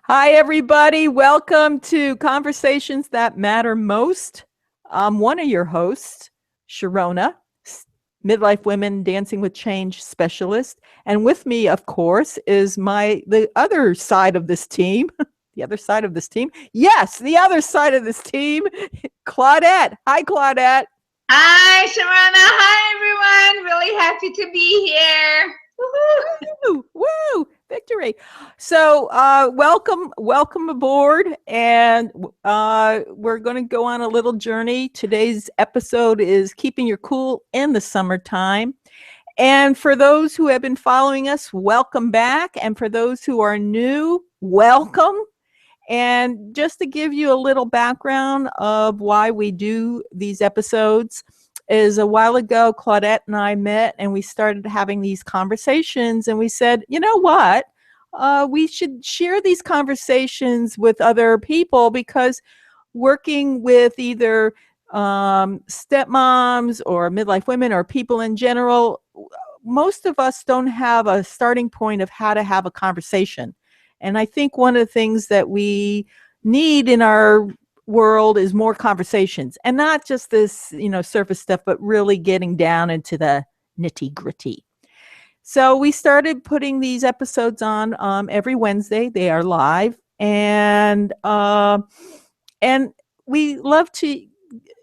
Hi, everybody. Welcome to Conversations That Matter Most. I'm one of your hosts, Sharona, Midlife Women Dancing with Change specialist. And with me, of course, is the other side of this team. The other side of this team. Yes, the other side of this team, Claudette. Hi, Claudette. Hi, Sharona. Hi, everyone. Really happy to be here. Woohoo. Woo, woo, victory. So, welcome aboard. And we're going to go on a little journey. Today's episode is Keeping Your Cool in the Summertime. And for those who have been following us, welcome back. And for those who are new, welcome. And just to give you a little background of why we do these episodes, is a while ago, Claudette and I met and we started having these conversations, and we said, you know what? We should share these conversations with other people, because working with either stepmoms or midlife women or people in general, most of us don't have a starting point of how to have a conversation. And I think one of the things that we need in our world is more conversations, and not just this, surface stuff, but really getting down into the nitty gritty. So we started putting these episodes on every Wednesday. They are live, and we love to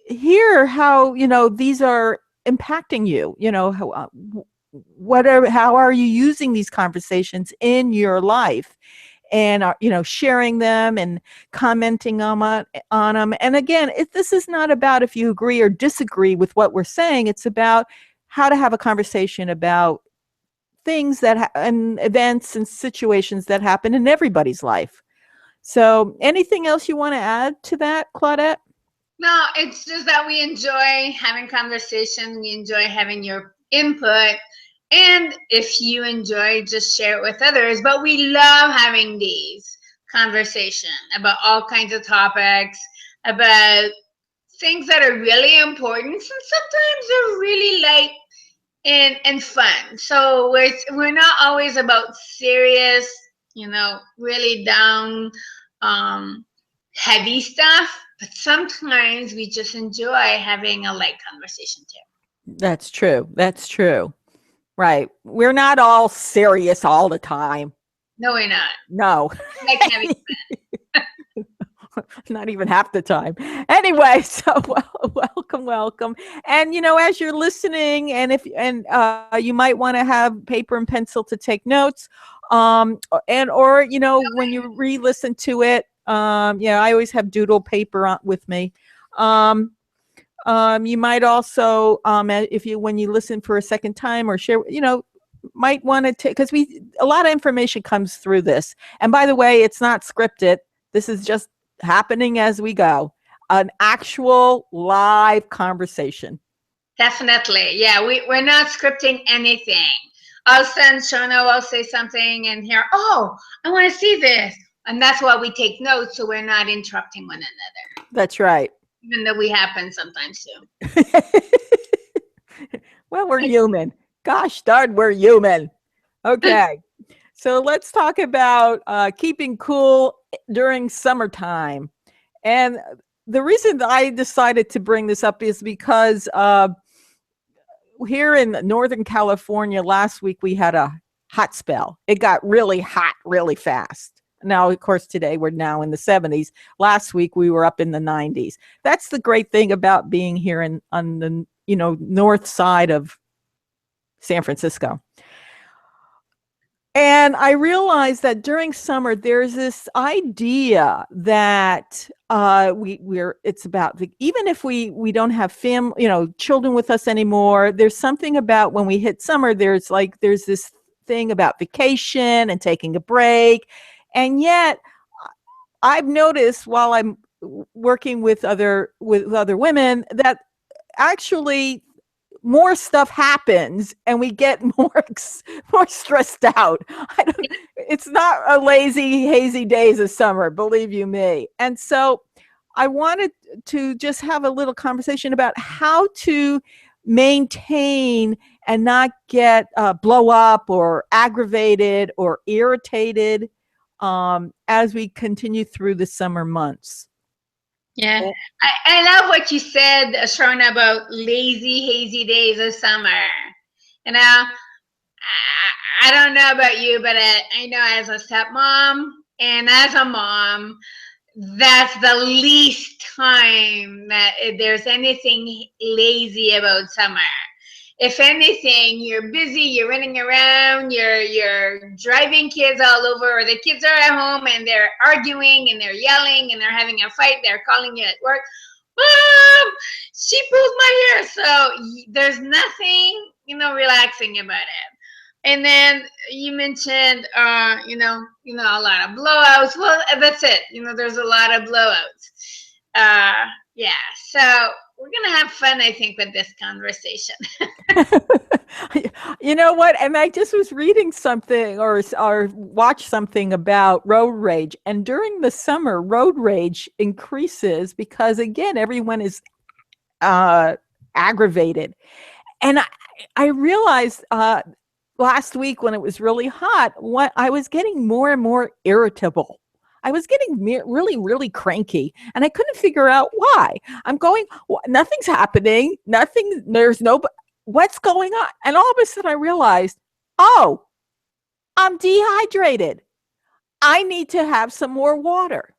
hear how these are impacting you. How are you using these conversations in your life, and are sharing them and commenting on them. And again, this is not about if you agree or disagree with what we're saying. It's about how to have a conversation about things and events and situations that happen in everybody's life. So anything else you want to add to that, Claudette? No, it's just that we enjoy having conversation. We enjoy having your input. And if you enjoy, just share it with others. But we love having these conversations about all kinds of topics, about things that are really important. And sometimes they're really light and fun. So we're not always about serious, really down, um, heavy stuff. But sometimes we just enjoy having a light conversation too. That's true. That's true. Right. We're not all serious all the time. No, we're not. No. Like having Not even half the time. Anyway, so welcome. And as you're listening, and you might want to have paper and pencil to take notes, or when you re-listen to it, I always have doodle paper with me. You might also, when you listen for a second time or share, might want to take, because a lot of information comes through this. And by the way, it's not scripted. This is just happening as we go, an actual live conversation. Definitely. Yeah, we're not scripting anything. I'll send Shona, I'll say something and here, oh, I want to see this. And that's why we take notes, so we're not interrupting one another. That's right. Even though we happen sometimes too. Well, we're human. Gosh darn, we're human. Okay. So let's talk about keeping cool during summertime. And the reason that I decided to bring this up is because here in Northern California last week, we had a hot spell. It got really hot really fast. Now, of course, today we're now in the 70s. Last week we were up in the 90s. That's the great thing about being here on the north side of San Francisco. And I realized that during summer, there's this idea that it's about even if we don't have children with us anymore, there's something about when we hit summer, there's this thing about vacation and taking a break. And yet I've noticed while I'm working with other women that actually more stuff happens and we get more stressed out. It's not a lazy, hazy days of summer, believe you me. And so I wanted to just have a little conversation about how to maintain and not get blow up or aggravated or irritated as we continue through the summer months. Yeah. I love what you said, Sharona, about lazy, hazy days of summer. You know, I don't know about you, but I know as a stepmom and as a mom, that's the least time that there's anything lazy about summer. If anything, you're busy, you're running around, you're driving kids all over, or the kids are at home and they're arguing and they're yelling and they're having a fight, they're calling you at work. Mom, she pulled my hair. So there's nothing, relaxing about it. And then you mentioned, a lot of blowouts. Well, that's it. There's a lot of blowouts. Yeah. So we're gonna have fun, I think, with this conversation. You know what? And I just was reading something or watched something about road rage. And during the summer, road rage increases because, again, everyone is aggravated. And I realized last week when it was really hot, I was getting more and more irritable. I was getting really, really cranky, and I couldn't figure out why. I'm going, nothing's happening. What's going on? And all of a sudden I realized, oh, I'm dehydrated. I need to have some more water.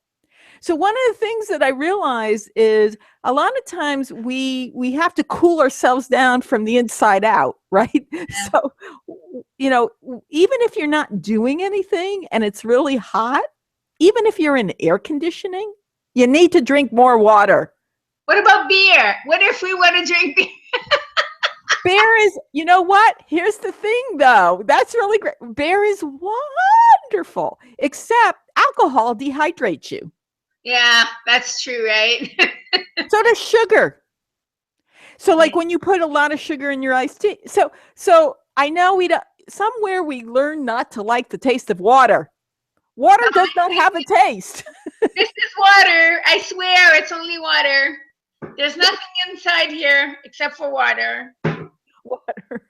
So one of the things that I realized is a lot of times we have to cool ourselves down from the inside out, right? Yeah. So, even if you're not doing anything and it's really hot, even if you're in air conditioning, you need to drink more water. What about beer? What if we want to drink beer? Beer is, you know what? Here's the thing, though. That's really great. Beer is wonderful, except alcohol dehydrates you. Yeah, that's true, right? So does sugar. So like when you put a lot of sugar in your iced tea. So I know somewhere we learn not to like the taste of water. Water does not have a taste. This is water. I swear it's only water. There's nothing inside here except for water. Water.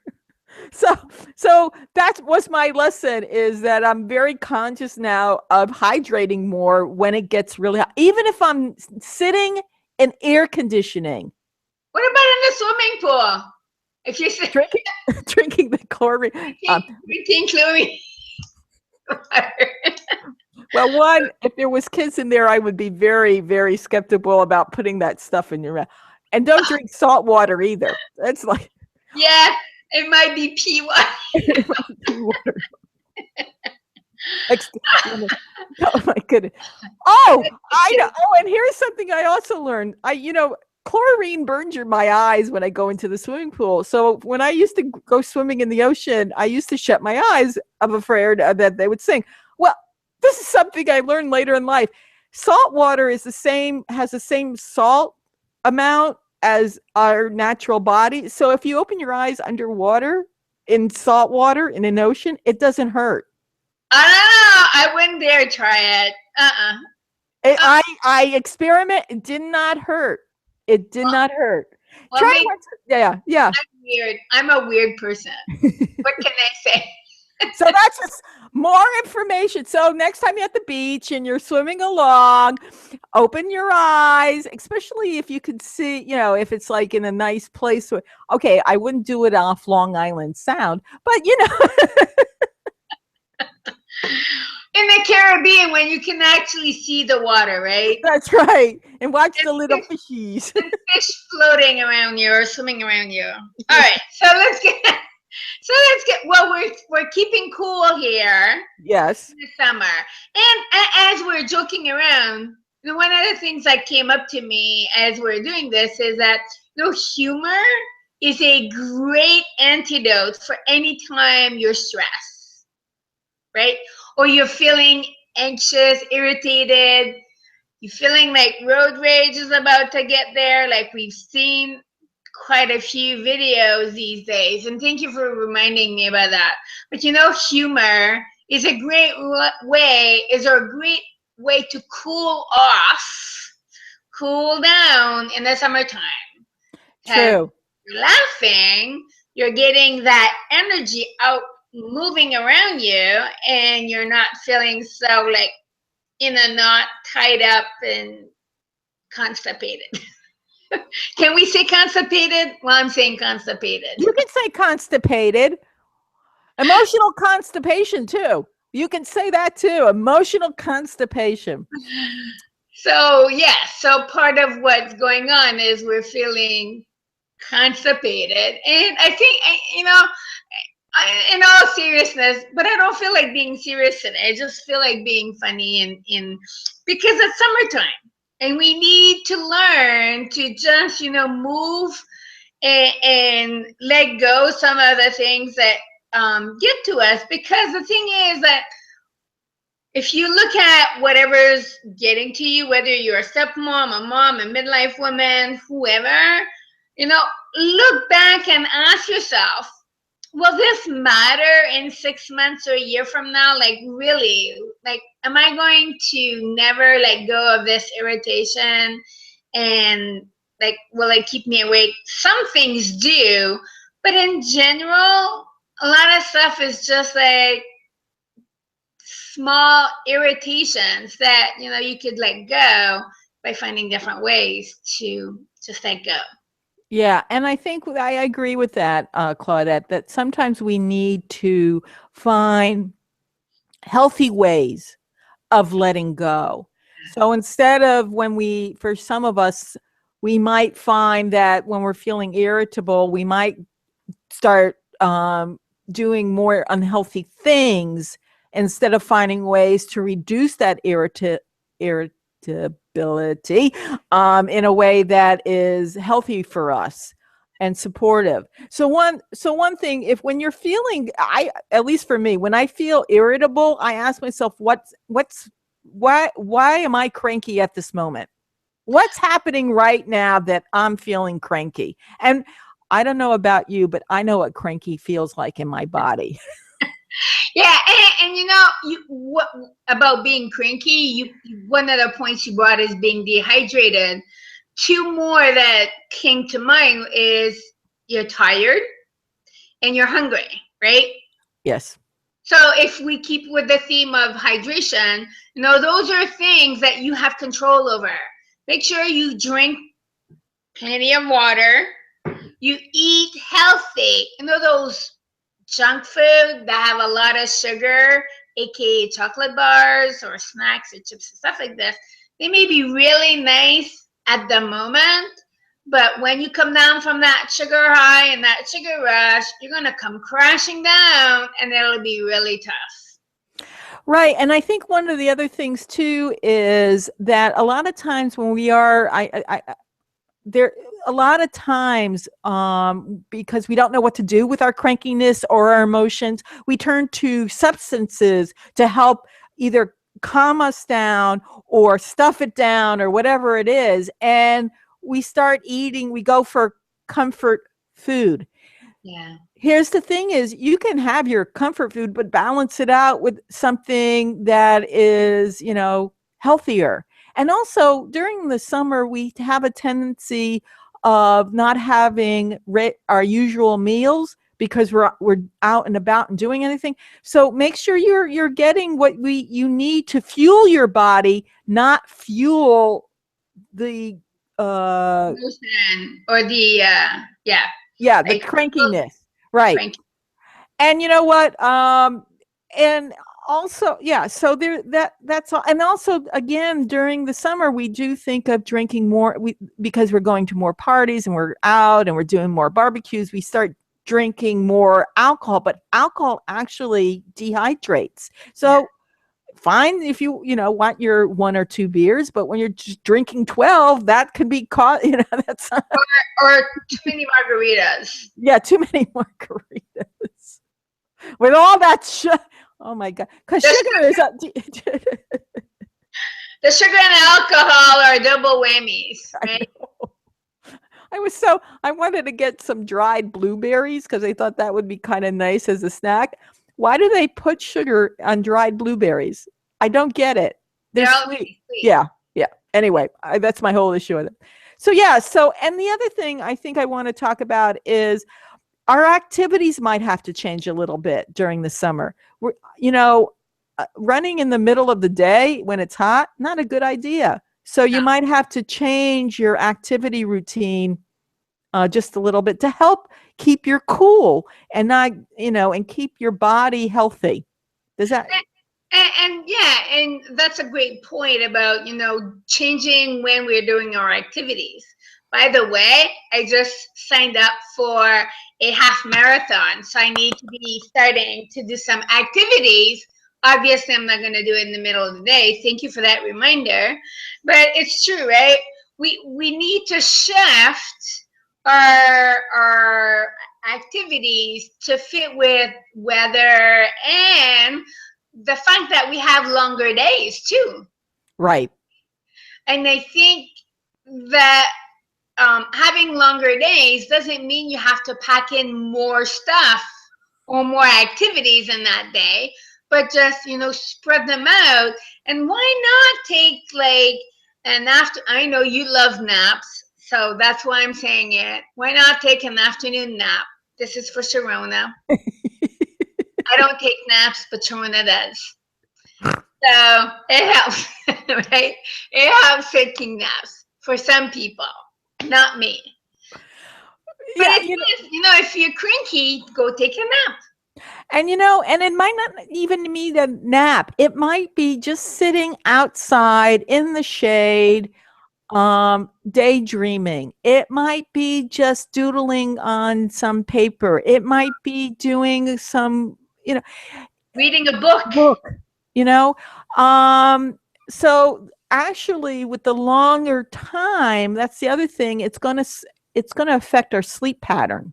So that was my lesson, is that I'm very conscious now of hydrating more when it gets really hot, even if I'm sitting in air conditioning. What about in the swimming pool? If you're drinking the chlorine. Drinking chlorine. Well, if there was kids in there, I would be very, very skeptical about putting that stuff in your mouth. And don't drink salt water either. That's like... Yeah, it might be pee water. It might be pee water. Oh my goodness. Oh, I know. Oh, and here's something I also learned. Chlorine burns my eyes when I go into the swimming pool. So when I used to go swimming in the ocean, I used to shut my eyes. I'm afraid that they would sink. Well, this is something I learned later in life. Salt water has the same salt amount as our natural body. So if you open your eyes underwater in salt water in an ocean, it doesn't hurt. I wouldn't dare try it. I experiment. It did not hurt. It did not hurt. Well, try it once. Yeah. I'm weird. I'm a weird person. What can I say? So that's just more information. So next time you're at the beach and you're swimming along, open your eyes, especially if you could see, if it's like in a nice place. Okay, I wouldn't do it off Long Island Sound, but in the Caribbean, when you can actually see the water, right? That's right. And watch the little fishies. And fish floating around you or swimming around you. All right, so let's get... Well, we're keeping cool here. Yes. In the summer. And as we're joking around, one of the things that came up to me as we're doing this is that humor is a great antidote for any time you're stressed, right? Or you're feeling anxious, irritated, you're feeling like road rage is about to get there, like we've seen quite a few videos these days, and thank you for reminding me about that. But humor is a great way to cool down in the summertime. True. You're laughing, you're getting that energy out moving around you, and you're not feeling so like in a knot, tied up and constipated. Can we say constipated? Well, I'm saying constipated. You can say constipated. Emotional constipation too. You can say that too. Emotional constipation. So, yeah, so part of what's going on is we're feeling constipated. And I think, in all seriousness, but I don't feel like being serious today. I just feel like being funny because it's summertime and we need to learn to just, move and let go some of the things that get to us. Because the thing is that if you look at whatever's getting to you, whether you're a stepmom, a mom, a midlife woman, whoever, look back and ask yourself, will this matter in 6 months or a year from now? Like, really? Like, am I going to never let go of this irritation? And like, will it keep me awake? Some things do, but in general, a lot of stuff is just like small irritations that you could let go by finding different ways to just let go. Yeah, and I think I agree with that, Claudette, that sometimes we need to find healthy ways of letting go. So instead of for some of us, we might find that when we're feeling irritable, we might start doing more unhealthy things instead of finding ways to reduce that irritability in a way that is healthy for us and supportive. So one thing, if when you're feeling, at least for me, when I feel irritable, I ask myself, why am I cranky at this moment? What's happening right now that I'm feeling cranky? And I don't know about you, but I know what cranky feels like in my body. Yeah, and what about being cranky? One of the points you brought is being dehydrated. Two more that came to mind is you're tired and you're hungry, right? Yes. So if we keep with the theme of hydration, those are things that you have control over. Make sure you drink plenty of water. You eat healthy. Those junk food that have a lot of sugar, aka chocolate bars or snacks or chips and stuff like this. They may be really nice at the moment, but when you come down from that sugar high and that sugar rush, you're going to come crashing down and it'll be really tough. Right. And I think one of the other things too is that a lot of times when we are, there a lot of times because we don't know what to do with our crankiness or our emotions, we turn to substances to help either calm us down or stuff it down or whatever it is, and we start eating, we go for comfort food. Yeah. Here's the thing is, you can have your comfort food but balance it out with something that is healthier. And also during the summer we have a tendency of not having our usual meals because we're out and about and doing anything. So make sure you're getting what you need to fuel your body, not fuel the Emotion or the the crankiness. Right. cranky. And you know what? And also, yeah, so that's all. And also again, during the summer, we do think of drinking more because we're going to more parties and we're out and we're doing more barbecues. We start drinking more alcohol, but alcohol actually dehydrates. So fine if you want your one or two beers, but when you're just drinking 12, that could be caught, that's Or too many margaritas. yeah, too many margaritas. With all that oh my god, because sugar is the sugar and alcohol are double whammies, right? I wanted to get some dried blueberries because I thought that would be kind of nice as a snack. Why do they put sugar on dried blueberries? I don't get it. They're sweet. Yeah. Anyway, that's my whole issue with it. So yeah, and the other thing I think I want to talk about is our activities might have to change a little bit during the summer. We're, you know, running in the middle of the day when it's hot, not a good idea. So you might have to change your activity routine just a little bit to help keep your cool and not, and keep your body healthy. Does that? And yeah, and that's a great point about, changing when we're doing our activities. By the way, I just signed up for a half marathon, so I need to be starting to do some activities. Obviously, I'm not going to do it in the middle of the day. Thank you for that reminder. But it's true, right? We need to shift our activities to fit with weather and the fact that we have longer days too. Right. And I think that having longer days doesn't mean you have to pack in more stuff or more activities in that day, but just, spread them out. And why not take like an after, I know you love naps, so that's why I'm saying it. Why not take an afternoon nap? This is for Sharona. I don't take naps, but Sharona does. So it helps, right? It helps taking naps for some people, not me. But Yeah. if you're cranky, go take a nap. And and it might not even mean a nap. It might be just sitting outside in the shade, daydreaming. It might be just doodling on some paper. It might be doing some, Reading a book. you know. Um, so actually with the longer time, that's the other thing, it's going to affect our sleep pattern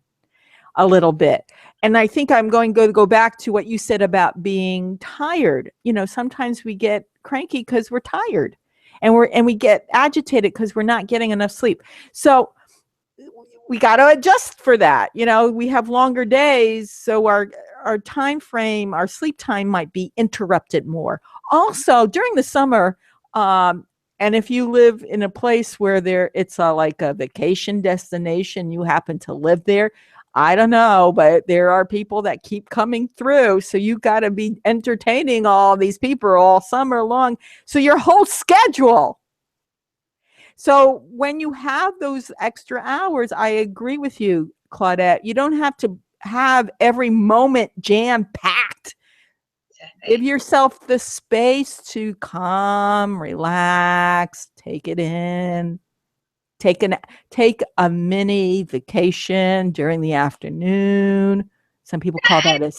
a little bit. And I think I'm going to go back to what you said about being tired. Sometimes we get cranky because we're tired, and we get agitated because we're not getting enough sleep. So we got to adjust for that. We have longer days, so our time frame, our sleep time might be interrupted more. Also, during the summer, and if you live in a place where it's like a vacation destination, you happen to live there, I don't know, but there are people that keep coming through. So you got to be entertaining all these people all summer long. So your whole schedule. So when you have those extra hours, I agree with you, Claudette. You don't have to have every moment jam packed. Give yourself the space to calm, relax, take it in. Take a mini vacation during the afternoon. Some people call that a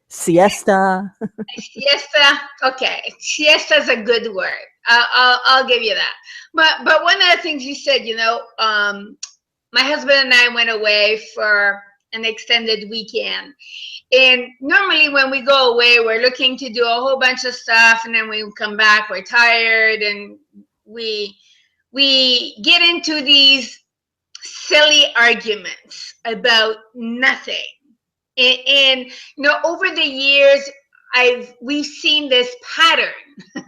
siesta. Siesta. Okay, siesta is a good word. I'll give you that. But one of the things you said, my husband and I went away for an extended weekend. And normally when we go away, we're looking to do a whole bunch of stuff, and then we come back, we're tired, and we get into these silly arguments about nothing. And over the years, we've seen this pattern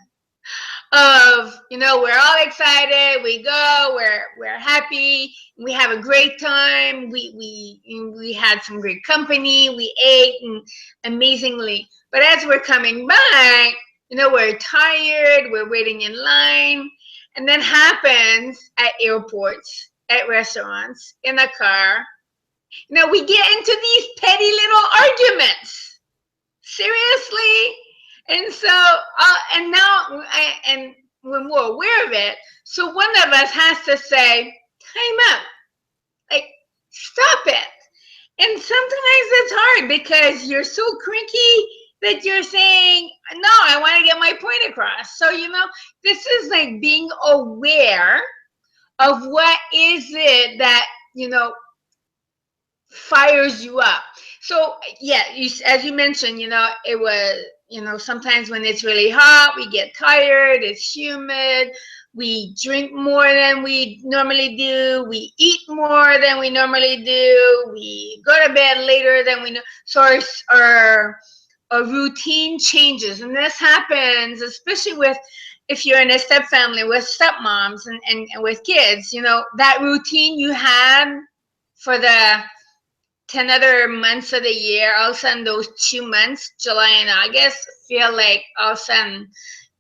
of, we're all excited, we go, we're happy, we have a great time, we had some great company, we ate and amazingly. But as we're coming back, we're tired, we're waiting in line. And then happens at airports, at restaurants, in a car. We get into these petty little arguments. Seriously? And so, and now, and when we're aware of it, so one of us has to say, time out. Like, stop it. And sometimes it's hard because you're so cranky that you're saying, no, I want to get my point across. So, this is like being aware of what is it that, fires you up. So, yeah, as you mentioned, it was, sometimes when it's really hot, we get tired, it's humid, we drink more than we normally do, we eat more than we normally do, we go to bed later than we know. So our routine changes. And this happens, especially if you're in a step family with stepmoms and with kids, that routine you had for the 10 other months of the year, all of a sudden those 2 months, July and August, feel like all of a sudden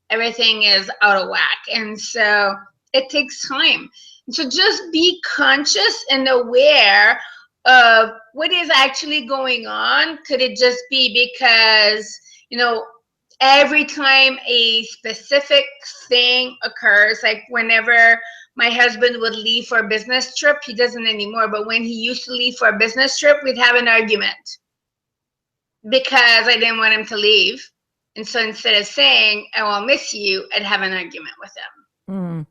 everything is out of whack. And so it takes time. So just be conscious and aware of what is actually going on. Could it just be because, every time a specific thing occurs, like whenever my husband would leave for a business trip, he doesn't anymore, but when he used to leave for a business trip, we'd have an argument because I didn't want him to leave. And so instead of saying, "Oh, I'll miss you," I'd have an argument with him.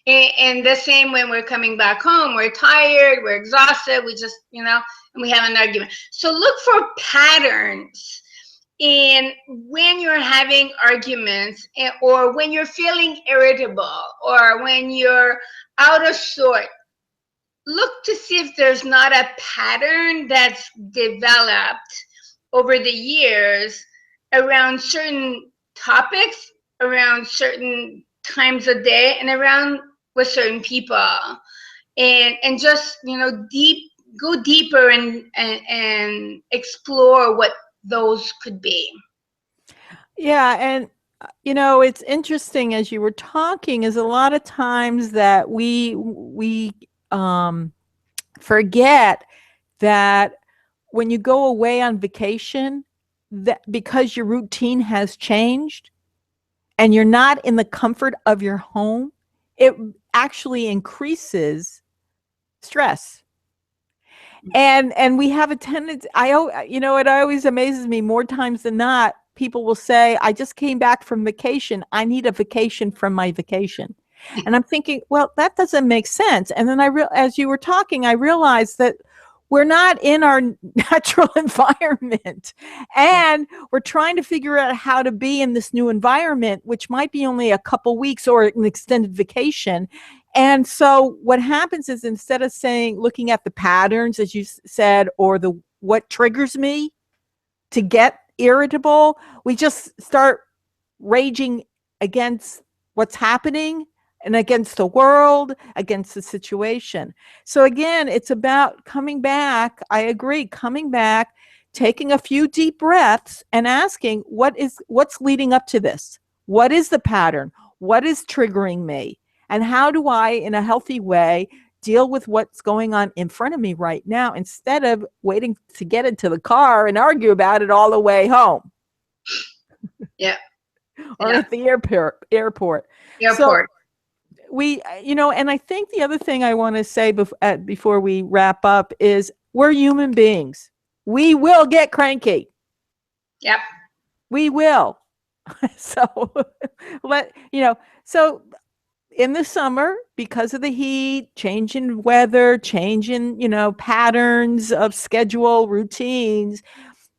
And the same when we're coming back home, we're tired, we're exhausted, we just, and we have an argument. So look for patterns in when you're having arguments, or when you're feeling irritable, or when you're out of sort. Look to see if there's not a pattern that's developed over the years around certain topics, around certain times of day, and around with certain people. And just, go deeper and explore what those could be. Yeah, and it's interesting as you were talking is a lot of times that we forget that when you go away on vacation, that because your routine has changed and you're not in the comfort of your home, it actually increases stress. And we have a tendency, it always amazes me more times than not, people will say, "I just came back from vacation. I need a vacation from my vacation." And I'm thinking, well, that doesn't make sense. And then as you were talking, I realized that we're not in our natural environment, and we're trying to figure out how to be in this new environment, which might be only a couple weeks or an extended vacation. And so what happens is, instead of looking at the patterns, as you said, or what triggers me to get irritable, we just start raging against what's happening and against the world, against the situation. So again, it's about coming back. I agree, coming back, taking a few deep breaths and asking, what's leading up to this? What is the pattern? What is triggering me? And how do I, in a healthy way, deal with what's going on in front of me right now, instead of waiting to get into the car and argue about it all the way home? Yeah. Or at the airport. So and I think the other thing I want to say before we wrap up is, we're human beings. We will get cranky. Yep. We will. So so in the summer, because of the heat, change in weather, change in, patterns of schedule, routines,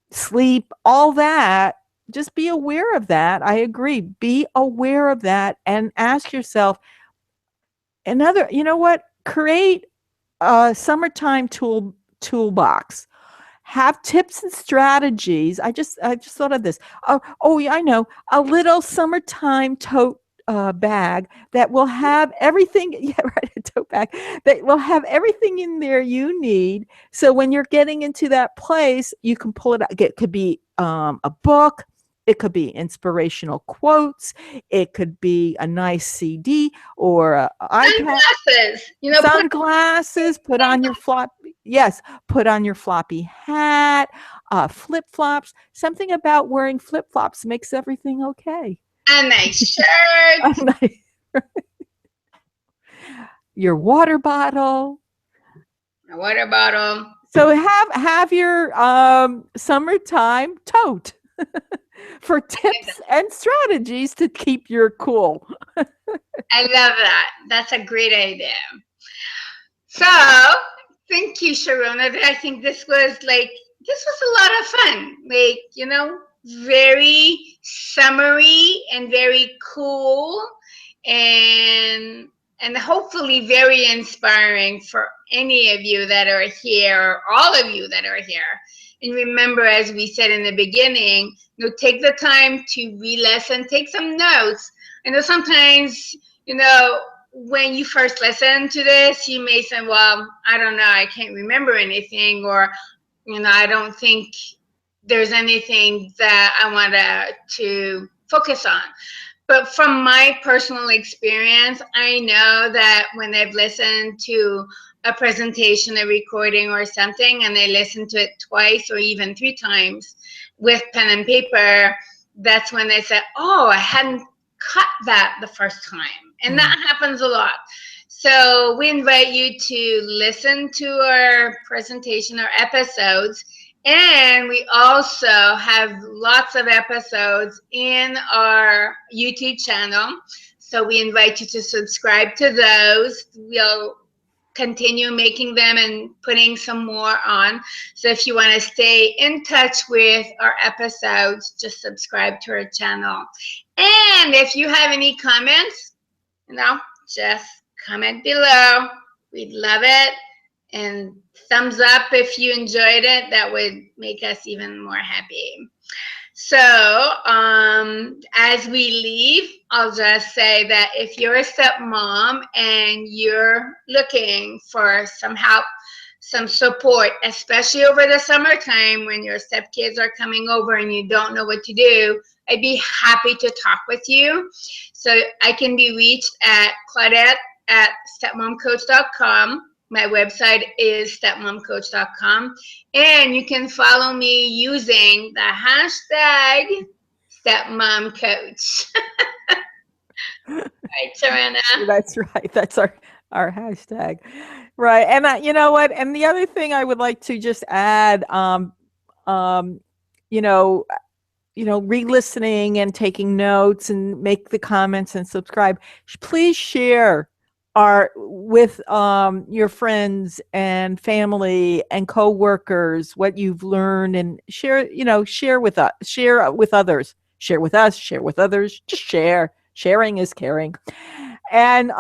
sleep, all that, just be aware of that. I agree. Be aware of that and ask yourself, create a summertime toolbox. Have tips and strategies. I just thought of this. Yeah, I know. A little summertime tote bag that will have everything. Yeah, right. A tote bag that will have everything in there you need. So when you're getting into that place, you can pull it out. It could be a book. It could be inspirational quotes. It could be a nice CD or an iPad. Sunglasses. Sunglasses. Put on your floppy. Yes, put on your floppy hat. Flip flops. Something about wearing flip flops makes everything okay. A nice shirt. Your water bottle. A water bottle. So have your summertime tote for tips and strategies to keep your cool. I love that. That's a great idea. So thank you, Sharona. I think this was a lot of fun. Very summery and very cool, and hopefully very inspiring for any of you that are here, or all of you that are here. And remember, as we said in the beginning, take the time to re-listen, take some notes. I know sometimes, when you first listen to this, you may say, well, I don't know, I can't remember anything, or, I don't think there's anything that I want to focus on. But from my personal experience, I know that when they've listened to a presentation, a recording, or something, and they listen to it twice or even 3 times with pen and paper, that's when they say, oh, I hadn't cut that the first time. And that happens a lot. So we invite you to listen to our presentation or episodes. And we also have lots of episodes in our YouTube channel. So we invite you to subscribe to those. We'll continue making them and putting some more on. So if you want to stay in touch with our episodes, just subscribe to our channel. And if you have any comments, just comment below. We'd love it. And thumbs up if you enjoyed it. That would make us even more happy. So as we leave, I'll just say that if you're a stepmom and you're looking for some help, some support, especially over the summertime when your stepkids are coming over and you don't know what to do, I'd be happy to talk with you. So I can be reached at Claudette@stepmomcoach.com. My website is stepmomcoach.com. And you can follow me using the hashtag stepmomcoach. Right, Sharona? That's right. That's our hashtag. Right. And you know what? And the other thing I would like to just add, um, you know, re-listening and taking notes and make the comments and subscribe. Please share our with your friends and family and co-workers what you've learned, and share with us, share with others, share with us, share with others. Just share. Sharing is caring. And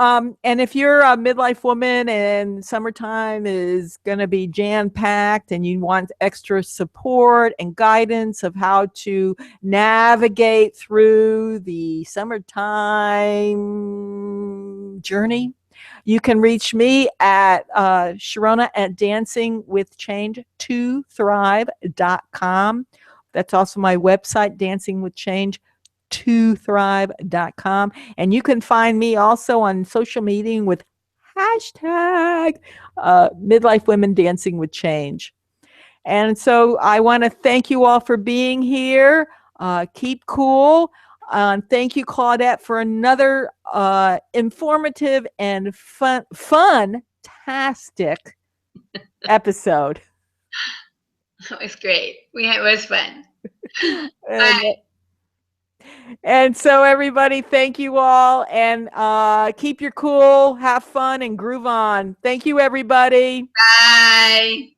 if you're a midlife woman and summertime is going to be jam packed and you want extra support and guidance of how to navigate through the summertime journey, you can reach me at Sharona at dancingwithchange2thrive.com. That's also my website, dancingwithchange2thrive.com. And you can find me also on social media with hashtag Midlife Women Dancing with Change. And so I want to thank you all for being here. Keep cool. Thank you, Claudette, for another informative and fun-tastic episode. It was great. It was fun. Bye. And so, everybody, thank you all, and keep your cool, have fun, and groove on. Thank you, everybody. Bye.